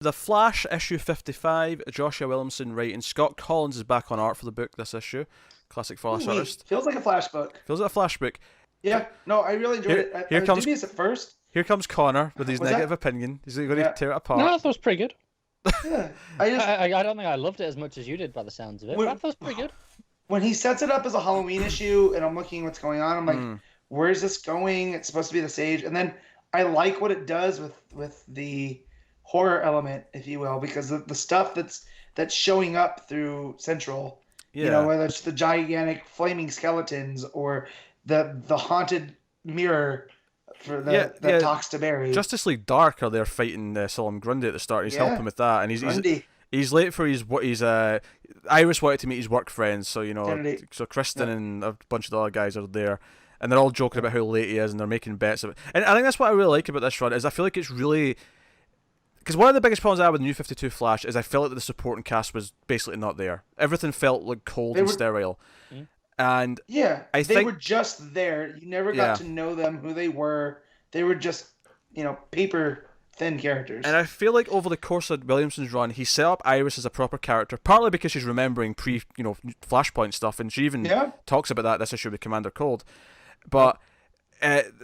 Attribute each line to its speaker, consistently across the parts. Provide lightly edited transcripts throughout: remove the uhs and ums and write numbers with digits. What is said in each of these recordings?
Speaker 1: The Flash issue 55, Joshua Williamson writing. Scott Collins is back on art for the book this issue. Classic Flash artist.
Speaker 2: Feels like a Flash book.
Speaker 1: Feels like a Flash book.
Speaker 2: Yeah, no, I really enjoyed it. I was dubious at first.
Speaker 1: Here comes Connor with his negative opinion. He's going to tear it apart.
Speaker 3: No, I thought it was pretty good.
Speaker 2: Yeah,
Speaker 3: I don't think I loved it as much as you did by the sounds of it, but I thought it was pretty good.
Speaker 2: When he sets it up as a Halloween issue, and I'm looking what's going on, I'm like, where's this going? It's supposed to be the Sage, and then I like what it does with the horror element, if you will, because the stuff that's showing up through Central, you know, whether it's the gigantic flaming skeletons or the haunted mirror that talks to Barry.
Speaker 1: Justice League Dark are there fighting Solomon Grundy at the start. He's helping with that, and he's late for his Iris wanted to meet his work friends, so so Kristen and a bunch of the other guys are there, and they're all joking about how late he is, and they're making bets of it. And I think that's what I really like about this run is I feel like it's really. Because one of the biggest problems I had with the New 52 Flash is I felt like the supporting cast was basically not there. Everything felt like cold and sterile. And I think
Speaker 2: they were just there. You never got to know them, who they were. They were just, paper thin characters.
Speaker 1: And I feel like over the course of Williamson's run, he set up Iris as a proper character, partly because she's remembering Flashpoint stuff, and she even talks about that this issue with Commander Cold. But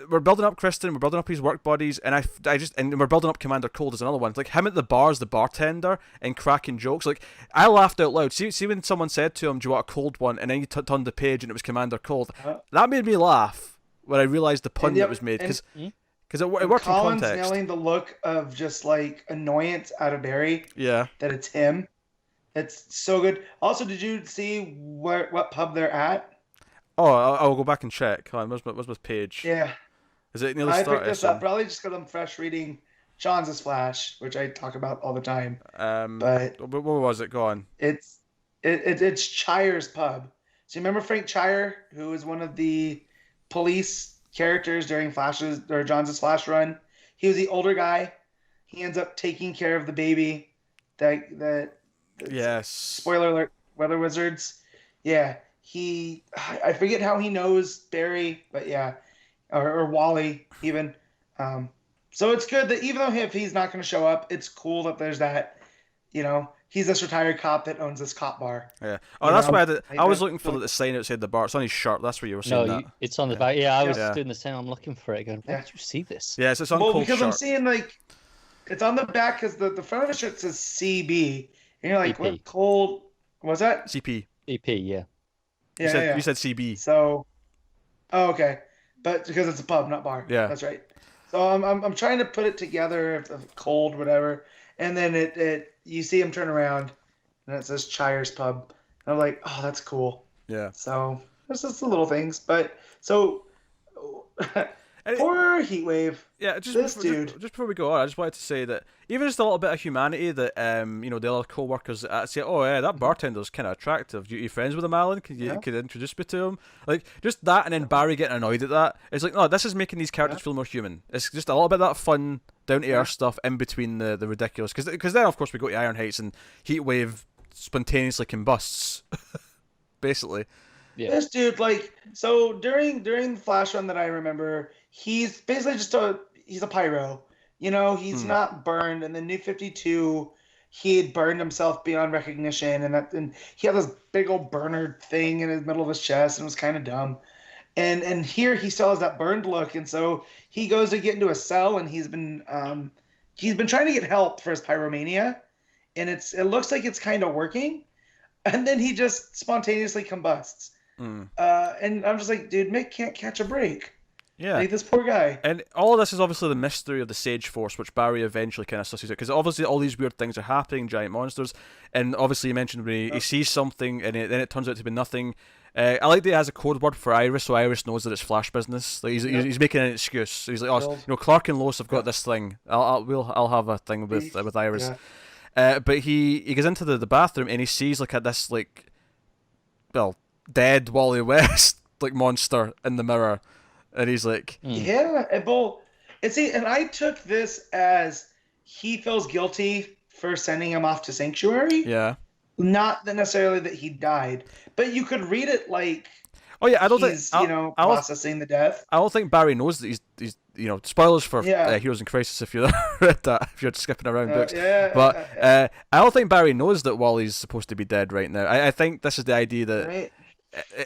Speaker 1: we're building up Kristen, we're building up his work buddies, and and we're building up Commander Cold as another one. Like him at the bar as the bartender and cracking jokes. Like I laughed out loud. See when someone said to him, "Do you want a cold one?" And then you turned the page and it was Commander Cold. That made me laugh when I realized the pun that was made because it worked in context.
Speaker 2: Colin's nailing the look of just like annoyance out of Barry.
Speaker 1: Yeah,
Speaker 2: that it's him. It's so good. Also, did you see what pub they're at?
Speaker 1: Oh, I'll go back and check. Hold on, where's my page?
Speaker 2: Yeah.
Speaker 1: Is it nearly
Speaker 2: started? I picked this up probably just because I'm fresh reading John's Flash, which I talk about all the time. But
Speaker 1: what was it? Go on.
Speaker 2: It's Chire's pub. So you remember Frank Chire, who was one of the police characters during John's Flash run? He was the older guy. He ends up taking care of the baby. That
Speaker 1: yes.
Speaker 2: Spoiler alert: Weather Wizards. Yeah. I forget how he knows Barry, but or Wally even. So it's good that even though if he's not going to show up, it's cool that there's that, he's this retired cop that owns this cop bar.
Speaker 1: Yeah. Oh, that's why I was looking for the sign outside the bar. It's on his shirt. That's where you were saying that.
Speaker 3: No, it's on the back. Yeah, I was doing the same. I'm looking for it. Going, where did you see this?
Speaker 1: Yeah, it's on Cole's
Speaker 2: because
Speaker 1: shirt.
Speaker 2: I'm seeing it's on the back because the front of the shirt says CB, and you're like, what Cole? Was that
Speaker 1: CP?
Speaker 3: EP, yeah.
Speaker 1: You said CB.
Speaker 2: So, okay, but because it's a pub, not bar.
Speaker 1: Yeah,
Speaker 2: that's right. So I'm trying to put it together, of cold, whatever, and then you see him turn around, and it says Chire's pub, and I'm like, oh, that's cool.
Speaker 1: Yeah.
Speaker 2: So there's just the little things, but so poor Heatwave.
Speaker 1: Yeah, just before we go on, I just wanted to say that even just a little bit of humanity that the other co-workers say, oh yeah, that bartender's kind of attractive. You friends with him, Alan? Could you introduce me to him? Like just that, and then Barry getting annoyed at that. It's like, no, this is making these characters feel more human. It's just a little bit of that fun, down to earth stuff in between the ridiculous. Because then of course we go to Iron Heights and Heatwave spontaneously combusts, basically.
Speaker 2: Yeah. This dude, so during the Flash run that I remember, he's basically he's a pyro. He's not burned. And then New 52, he had burned himself beyond recognition, and he had this big old burner thing in the middle of his chest, and it was kind of dumb. And here he still has that burned look, and so he goes to get into a cell, and he's been trying to get help for his pyromania, and it looks like it's kind of working, and then he just spontaneously combusts. And I'm just like, dude, Mick can't catch a break.
Speaker 1: Yeah,
Speaker 2: like this poor guy.
Speaker 1: And all of this is obviously the mystery of the Sage Force, which Barry eventually kind of sussed out, because obviously all these weird things are happening, giant monsters, and obviously you mentioned when he sees something and then it turns out to be nothing. I like that he has a code word for Iris, so Iris knows that it's Flash business. Like he's making an excuse. He's like, oh, Clark and Lois have got this thing. I'll have a thing with Iris. Yeah. But he goes into the bathroom and he sees this dead Wally West monster in the mirror. And he's like,
Speaker 2: yeah, and I took this as he feels guilty for sending him off to Sanctuary.
Speaker 1: Yeah.
Speaker 2: Not necessarily that he died, but you could read it like,
Speaker 1: oh yeah, I don't
Speaker 2: he's,
Speaker 1: think processing
Speaker 2: the death.
Speaker 1: I don't think Barry knows that he's spoilers for Heroes in Crisis if you read that, if you're skipping around books. I don't think Barry knows that Wally's supposed to be dead right now. I think this is the idea that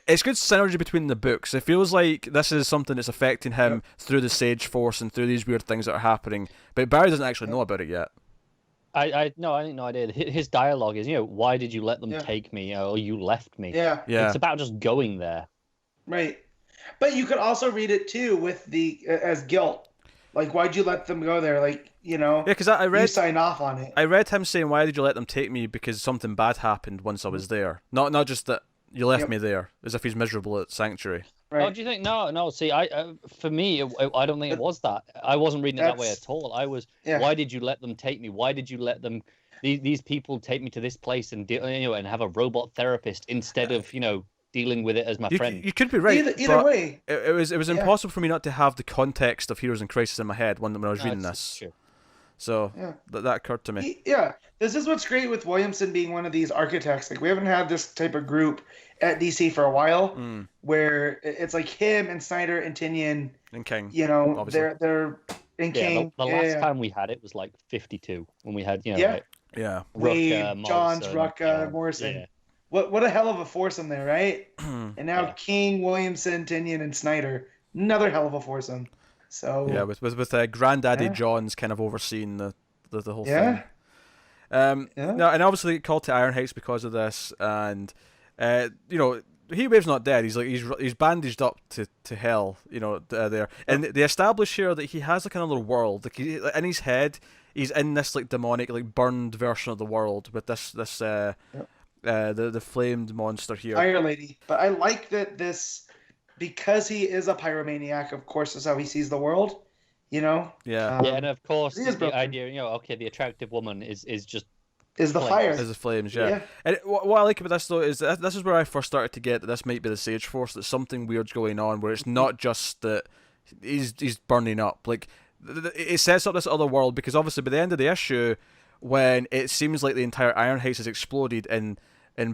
Speaker 1: it's good synergy between the books. It feels like this is something that's affecting him through the Sage Force and through these weird things that are happening, but Barry doesn't actually know about it yet.
Speaker 3: I think no idea. His dialogue is, why did you let them take me? Or you left me.
Speaker 2: Yeah.
Speaker 3: It's about just going there.
Speaker 2: Right. But you could also read it too with as guilt. Like, why'd you let them go there? Like,
Speaker 1: Yeah, because I read...
Speaker 2: You sign off on it.
Speaker 1: I read him saying, why did you let them take me? Because something bad happened once I was there. Not just that you left me there, as if he's miserable at Sanctuary.
Speaker 3: Right. Oh, do you think? No. See, for me, I don't think it was that. I wasn't reading it that way at all. I was, why did you let them take me? Why did you let them... These people take me to this place and and have a robot therapist instead of, dealing with it as my friend.
Speaker 1: You could be right.
Speaker 2: Either way,
Speaker 1: it was impossible for me not to have the context of Heroes in Crisis in my head when I was reading this.
Speaker 3: True.
Speaker 1: So that occurred to me.
Speaker 2: This is what's great with Williamson being one of these architects. Like, we haven't had this type of group at DC for a while, where it's like him and Snyder and Tynion
Speaker 1: and King.
Speaker 2: Obviously. They're in King.
Speaker 3: The last time we had it was like 52 when we had
Speaker 2: Wade, Johns, Rucka, Morrison. Yeah. What a hell of a foursome there, right? And now King, Williamson, Tynion, and Snyder. Another hell of a foursome. So
Speaker 1: with Granddaddy Johns kind of overseeing the whole thing. No, and obviously called to Iron Heights because of this, and Heatwave's not dead. He's bandaged up to hell, there. And they establish here that he has like another world. Like in his head, he's in this like demonic, like burned version of the world with this the flamed monster here.
Speaker 2: Fire Lady. But I like that because he is a pyromaniac, of course, is how he sees the world.
Speaker 1: Yeah.
Speaker 3: And of course the idea, the attractive woman is
Speaker 2: the fire.
Speaker 1: Is the flames, yeah. And what I like about this though is that this is where I first started to get that this might be the Sage Force, that something weird's going on, where it's not just that he's burning up. Like it sets up this other world, because obviously by the end of the issue, when it seems like the entire Iron Heights has exploded and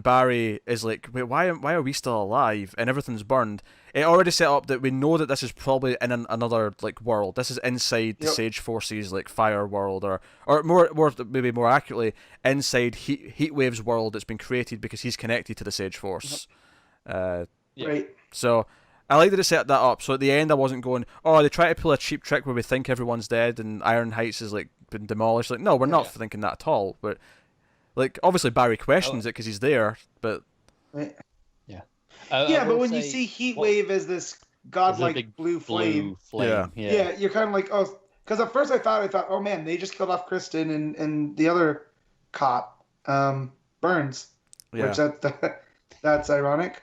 Speaker 1: Barry is like, wait, why are we still alive and everything's burned? It already set up that we know that this is probably in another like world. This is inside the Sage Force's like fire world, or maybe more accurately, inside Heatwave's world that's been created because he's connected to the Sage Force.
Speaker 2: Right.
Speaker 1: So I like that it set that up. So at the end, I wasn't going, oh, they try to pull a cheap trick where we think everyone's dead and Iron Heights is like been demolished. Like, no, we're not thinking that at all. But like, obviously Barry questions it because he's there, but
Speaker 2: but when you see Heatwave as this godlike blue flame, you're kind of like, oh, because at first I thought, oh man, they just killed off Kristen and the other cop, Burns, which that's ironic.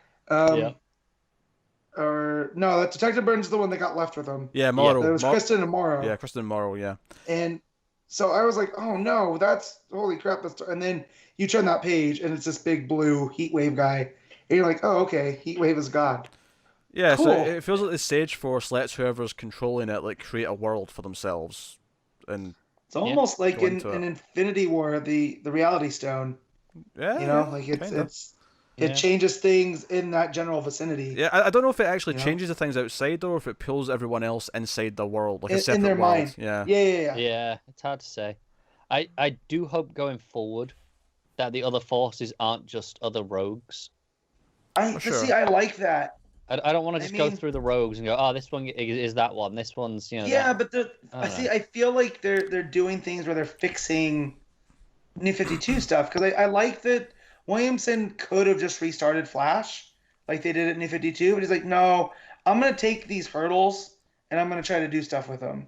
Speaker 2: Or no, that Detective Burns is the one that got left with him.
Speaker 1: Yeah, Morrow.
Speaker 2: It was Kristen and Morrow.
Speaker 1: Yeah, Kristen and Morrow. Yeah.
Speaker 2: And so I was like, oh no, that's holy crap. And then you turn that page and it's this big blue Heatwave guy. And you're like, oh, okay, Heatwave is God.
Speaker 1: Yeah, cool. So it feels like the Sage Force lets whoever's controlling it like create a world for themselves. And
Speaker 2: it's almost like in Infinity War, the Reality Stone.
Speaker 1: Yeah.
Speaker 2: Like it changes things in that general vicinity.
Speaker 1: Yeah, I don't know if it actually changes the things outside or if it pulls everyone else inside the world, like a separate
Speaker 2: in their
Speaker 1: world.
Speaker 2: Mind.
Speaker 1: Yeah.
Speaker 3: Yeah, it's hard to say. I do hope going forward that the other forces aren't just other rogues.
Speaker 2: I like that.
Speaker 3: I don't want to just go through the rogues and go, oh, this one is that one. This one's,
Speaker 2: but I feel like they're doing things where they're fixing New 52 stuff, because I like that Williamson could have just restarted Flash like they did at New 52, but he's like, no, I'm going to take these hurdles and I'm going to try to do stuff with them.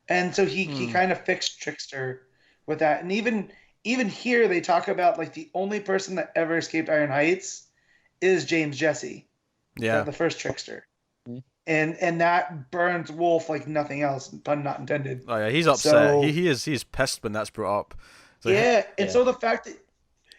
Speaker 2: And so he kind of fixed Trickster with that. And even here they talk about like the only person that ever escaped Iron Heights is James Jesse.
Speaker 1: Yeah.
Speaker 2: The first Trickster. And that burns Wolf like nothing else, pun not intended.
Speaker 1: Oh yeah, he's upset. So, he's pissed when that's brought up.
Speaker 2: So, so the fact that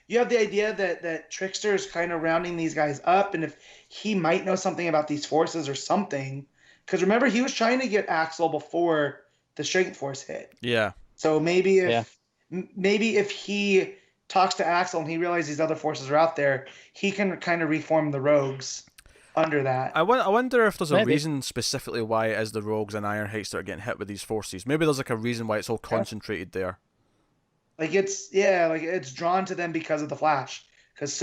Speaker 2: you have the idea that Trickster is kind of rounding these guys up, and if he might know something about these forces or something, because remember he was trying to get Axel before the Strength Force hit.
Speaker 1: Yeah.
Speaker 2: So maybe if he talks to Axel and he realizes these other forces are out there, he can kind of reform the Rogues. under that.
Speaker 1: I wonder if there's a reason specifically why it is the Rogues and Ironheights that are getting hit with these forces. Maybe there's like a reason why it's all concentrated there.
Speaker 2: Like it's drawn to them because of the Flash, because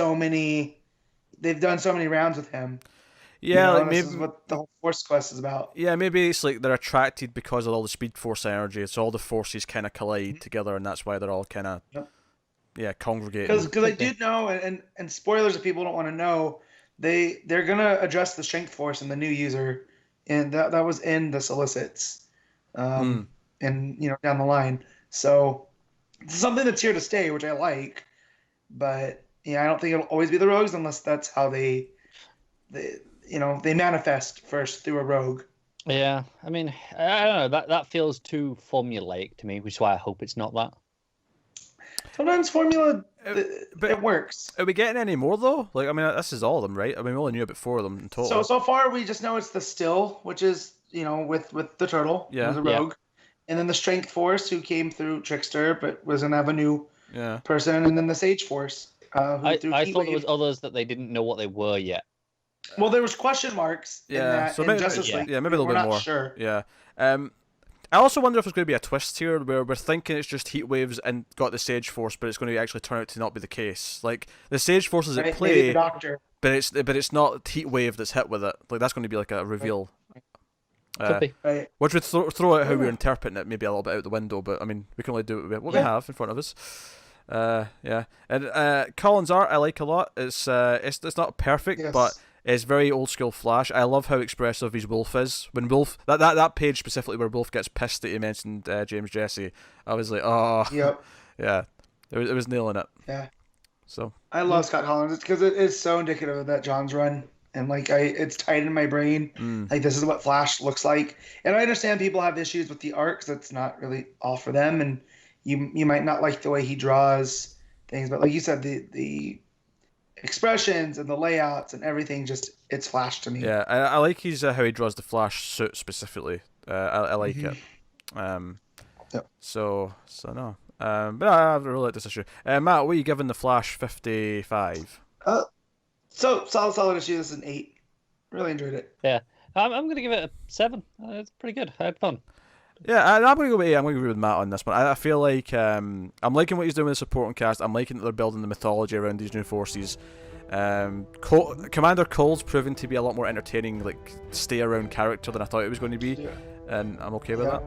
Speaker 2: they've done so many rounds with him.
Speaker 1: Yeah, like
Speaker 2: maybe
Speaker 1: this
Speaker 2: is what the whole Force Quest is about.
Speaker 1: Yeah, maybe it's like they're attracted because of all the Speed Force energy. So all the forces kind of collide together, and that's why they're all kind of congregating.
Speaker 2: Because I do know, and spoilers if people don't want to know, they're gonna address the Strength Force in the new user, and that was in the solicits, and down the line. So it's something that's here to stay, which I like, but I don't think it'll always be the Rogues unless that's how they manifest first through a rogue.
Speaker 3: Yeah, I mean, I don't know. That feels too formulaic to me, which is why I hope it's not that.
Speaker 2: Sometimes formula, it works.
Speaker 1: Are we getting any more though? Like, I mean, this is all of them, right? I mean, we only knew about 4 of them in total.
Speaker 2: So far, we just know it's the Still, which is with the turtle, who's a rogue, and then the Strength Force, who came through Trickster, but was an Avenue person, and then the Sage Force.
Speaker 3: I thought there was others that they didn't know what they were yet.
Speaker 2: Well, there was question marks in that, in Justice League.
Speaker 1: Yeah, maybe a little bit more.
Speaker 2: Sure.
Speaker 1: Yeah. I also wonder if there's going to be a twist here where we're thinking it's just Heat Waves and got the Sage Force, but it's going to actually turn out to not be the case. Like, the Sage Force is at play,
Speaker 2: the Doctor.
Speaker 1: but it's not Heat Wave that's hit with it. Like, that's going to be like a reveal.
Speaker 3: Could be.
Speaker 2: Right.
Speaker 1: Which would throw out how we're interpreting it maybe a little bit out the window, but I mean, we can only do what we have in front of us. And Colin's art I like a lot. It's not perfect, but it's very old school Flash. I love how expressive his Wolf is. When Wolf that page specifically where Wolf gets pissed that he mentioned James Jesse, I was like, oh,
Speaker 2: yep,
Speaker 1: yeah, it was nailing it.
Speaker 2: Yeah.
Speaker 1: So
Speaker 2: I love Scott Collins because it is so indicative of that John's run, and like it's tight in my brain. Like, this is what Flash looks like, and I understand people have issues with the art because it's not really all for them, and you might not like the way he draws things, but like you said, the expressions and the layouts and everything, it's Flash to me.
Speaker 1: Yeah, I like how he draws the Flash suit specifically. I like it. So no. But I really like this issue. Matt, what are you giving the Flash 55?
Speaker 2: So solid issue. This is an 8. Really enjoyed it.
Speaker 3: Yeah, I'm going to give it a 7. It's pretty good. I had fun.
Speaker 1: Yeah, I'm going to go with 8. I'm going to agree with Matt on this one. I feel like I'm liking what he's doing with the supporting cast. I'm liking that they're building the mythology around these new forces. Commander Cole's proving to be a lot more entertaining, like, stay-around character than I thought it was going to be, and I'm okay with that.